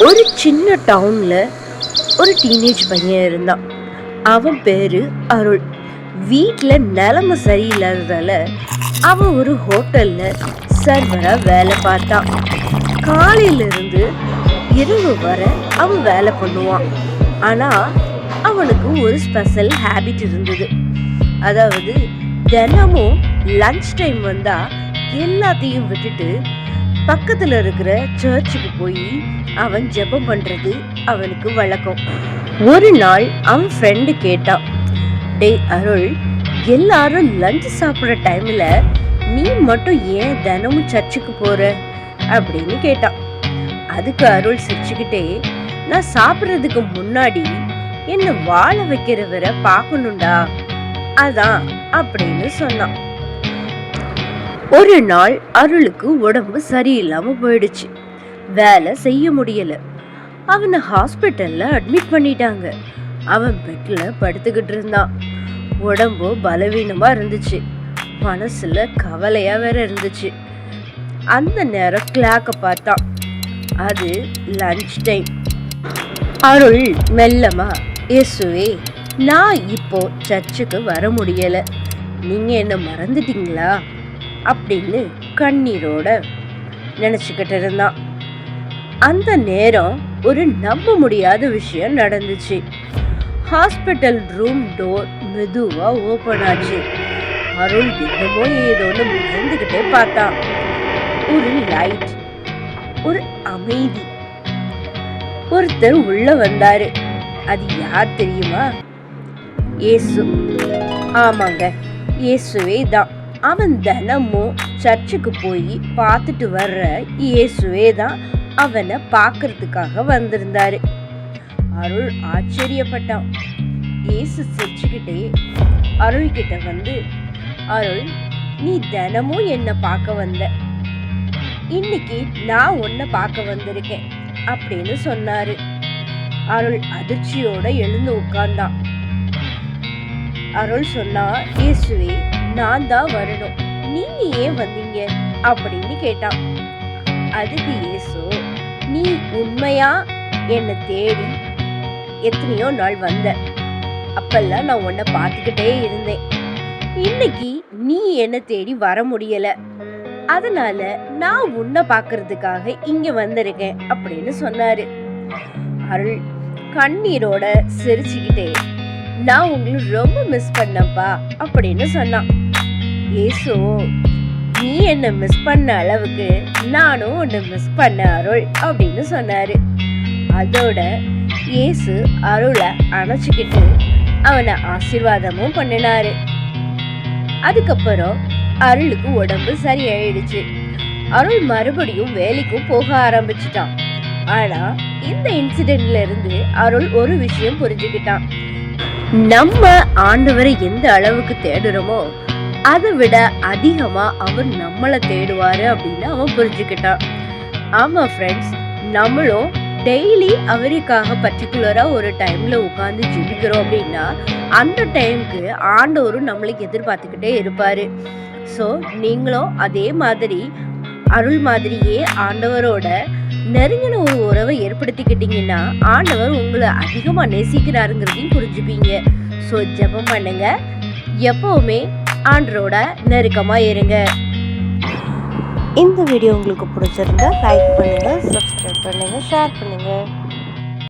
ஒரு சின்ன டவுன்ல ஒரு டீனேஜ் பையன் இருந்தான். அவன் பேரு அருள். வீட்டில் நிலைமை சரியில்லாததால அவன் ஒரு ஹோட்டல்ல சர்வரா வேலை பார்த்தான். காலையிலிருந்து இரவு வர அவன் வேலை பண்ணுவான். ஆனா அவனுக்கு ஒரு ஸ்பெஷல் ஹேபிட் இருந்தது. அதாவது தினமும் லஞ்ச் டைம் வந்தா எல்லாத்தையும் விட்டுட்டு பக்கத்துல இருக்கிற சர்ச்சுக்கு போய் அவன் ஜெபம் பண்றது அவனுக்கு வழக்கம். ஒரு நாள் அவன் ஃப்ரெண்டு கேட்டான், டேய் அருள், எல்லாரும் லஞ்ச் சாப்பிட்ற டைம்ல நீ மட்டும் ஏன் தினமும் சர்ச்சுக்கு போற அப்படின்னு கேட்டான். அதுக்கு அருள் சிரிச்சுக்கிட்டே, நான் சாப்பிட்றதுக்கு முன்னாடி என்ன வாழ வைக்கிறவரை பார்க்கணும்டா, அதான் அப்படின்னு சொன்னான். ஒரு நாள் அருளுக்கு உடம்பு சரியில்லாம போயிடுச்சு. வேலை செய்ய முடியல. அவனை ஹாஸ்பிட்டல்ல அட்மிட் பண்ணிட்டாங்க. அவன் பெட்ல படுத்துக்கிட்டு இருந்தான். உடம்பு பலவீனமா இருந்துச்சு. மனசுல கவலையா வேற இருந்துச்சு. அந்த நேரம் கிளாக்க பார்த்தான். அது லஞ்ச் டைம். அருள் மெல்லமா, இயேசுவே, நான் இப்போ சர்ச்சுக்கு வர முடியல, நீங்க என்ன மறந்துட்டீங்களா அப்படின்னு கண்ணீரோட நினைச்சுக்கிட்டு இருந்தான். அந்த நேரம் ஒரு நம்ப முடியாத விஷயம் நடந்துச்சு. ஹாஸ்பிட்டல் ரூம் டோர் மெதுவா ஓபன் ஆச்சு. அருள் என்னமோ ஏதோன்னு பயந்துகிட்டே பார்த்தான். ஒரு லைட், ஒரு அமைதி. ஒருத்தர் உள்ள வந்தாரு. அது யார் தெரியுமா? இயேசு. ஆமாங்க, இயேசுவே தான். அவன் தினமும் சர்ச்சுக்கு போய் பார்த்துட்டு வர்ற இயேசுவே தான் அவனை பார்க்கறதுக்காக வந்திருந்தாரு. அருள் ஆச்சரியப்பட்டான். இயேசு சிரிச்சுக்கிட்டே அருள் கிட்ட வந்து, அருள், நீ தினமும் என்ன பார்க்க வந்த, இன்னைக்கு நான் உன்னை பார்க்க வந்திருக்கேன் அப்படின்னு சொன்னாரு. அருள் அதிர்ச்சியோட எழுந்து உட்கார்ந்தான். அருள் சொன்னா, இயேசுவே, நான் தான் வரணும், நீங்க ஏன் வந்தீங்க அப்படின்னு கேட்டான். அதுக்கு இயேசு, நீ உண்மையா என்னை தேடி எத்தனையோ நாள் வந்த, அப்பெல்லாம் நான் உன்னை பார்த்துக்கிட்டே இருந்தேன். இன்னைக்கு நீ என்னை தேடி வர முடியல, அதனால நான் உன்னை பார்க்கறதுக்காக இங்க வந்திருக்கேன் அப்படின்னு சொன்னாரு. அருள் கண்ணீரோட சிரிச்சுக்கிட்டே, நான் உங்களை ரொம்ப மிஸ் பண்ணப்பா அப்படின்னு சொன்னான். இயேசு, நீ என்ன மிஸ் பண்ண அளவுக்கு நானும் உன்னை மிஸ் பண்ண அருள் அப்படின்னு சொன்னாரு. அதோட இயேசு அருளை அணைச்சுக்கிட்டு அவனை ஆசீர்வாதமும் பண்ணினாரு. அதுக்கப்புறம் அருளுக்கு உடம்பு சரியாயிடுச்சு. அருள் மறுபடியும் வேலைக்கும் போக ஆரம்பிச்சிட்டான். ஆனா இந்த இன்சிடென்ட்ல இருந்து அருள் ஒரு விஷயம் புரிஞ்சுக்கிட்டான். நம்ம ஆண்டவரை எந்த அளவுக்கு தேடுறோமோ அதை விட அதிகமா அவர் நம்மளை தேடுவாரு அப்படின்னு அவன் புரிஞ்சுக்கிட்டான். ஆமா ஃப்ரெண்ட்ஸ், நம்மளும் டெய்லி அவருக்காக பர்டிகுலரா ஒரு டைம்ல உட்காந்து ஜெபிக்கிறோம் அப்படின்னா அந்த டைமுக்கு ஆண்டவரும் நம்மளுக்கு எதிர்பார்த்துக்கிட்டே இருப்பாரு. ஸோ நீங்களும் அதே மாதிரி அருள் மாதிரியே ஆண்டவரோட நெருங்கின ஒரு உறவை ஏற்படுத்திக்கிட்டீங்கன்னா ஆண்டவர் உங்களை அதிகமாக நேசிக்கிறாருங்கிறதையும் புரிஞ்சுப்பீங்க. ஸோ ஜெபம் பண்ணுங்க, எப்பவுமே ஆண்டவரோட நெருக்கமா இருங்க. இந்த வீடியோ உங்களுக்கு பிடிச்சிருந்தா லைக் பண்ணுங்க, சப்ஸ்கிரைப் பண்ணுங்க, ஷேர் பண்ணுங்க.